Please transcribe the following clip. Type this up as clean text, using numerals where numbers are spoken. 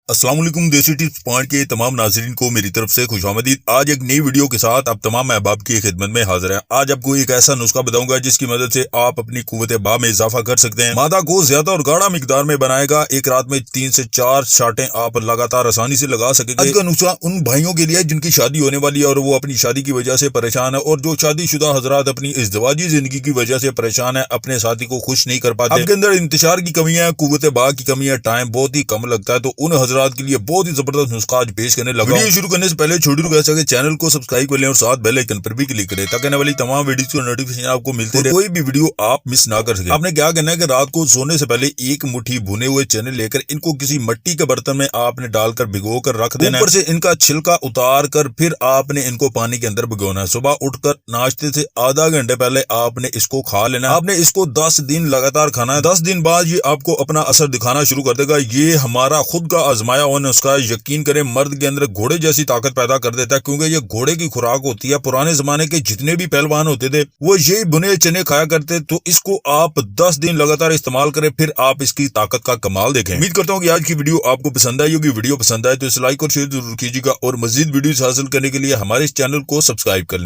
अस्सलाम वालेकुम। देसी टिप्स पॉइंट के तमाम नाजरीन को मेरी तरफ से खुशामदीद। आज एक नई वीडियो के साथ आप तमाम अहबाब की खिदमत में हाजिर है। आज आपको एक ऐसा नुस्खा बताऊंगा जिसकी मदद से आप अपनी कुव्वत बा में इजाफा कर सकते हैं। मादा को ज्यादा और गाढ़ा मिकदार में बनाएगा। एक रात में 3 से 4 शाटें आप लगातार आसानी से लगा सकेंगे। आज का नुस्खा उन भाइयों के लिए जिनकी शादी होने वाली है और वो अपनी शादी की वजह से परेशान है, और जो शादीशुदा हजरात अपनी इज़्दिवाजी जिंदगी की वजह से परेशान है, अपने साथी को खुश नहीं कर पाते, आपके अंदर इंतशार की कमी है, कुव्वत बा की कमी है, टाइम बहुत ही कम लगता है, तो उन हजरात के लिए बहुत ही जबरदस्त नुस्खा आज पेश करने लगा। वीडियो शुरू करने से पहले छोटी रिक्वेस्ट है कि चैनल को सब्सक्राइब कर लें और साथ बेल आइकन पर भी क्लिक करें ताकि आने वाली तमाम वीडियोस की नोटिफिकेशन आपको मिलते रहे, कोई भी वीडियो आप मिस ना कर सके। आपने क्या करना है कि रात को सोने से पहले एक मुट्ठी भुने हुए चने लेकर इनको किसी मिट्टी के बर्तन में आपने डालकर भिगो कर रख देना है। ऊपर से इनका छिलका उतार कर फिर आपने इनको पानी के अंदर भिगोना है। सुबह उठकर नाश्ते से आधा घंटे पहले आपने इसको खा लेना। आपने इसको 10 दिन लगातार खाना है। 10 दिन बाद ये आपको अपना असर दिखाना शुरू कर देगा। ये हमारा खुद का आजमाया हुआ नुस्खा, यकीन करें मर्द के अंदर घोड़े जैसी ताकत पैदा कर देता है, क्योंकि ये घोड़े की खुराक होती है। पुराने जमाने के जितने भी पहलवान होते थे वो यही भुने चने खाया करते। तो इसको आप 10 दिन लगातार इस्तेमाल करें, फिर आप इसकी ताकत का कमाल देखें। उम्मीद करता हूँ कि आज की वीडियो आपको पसंद आई होगी। वीडियो पसंद आए तो इसे लाइक और शेयर जरूर कीजिएगा और मजीद वीडियो हासिल करने के लिए हमारे इस चैनल को सब्सक्राइब कर लें।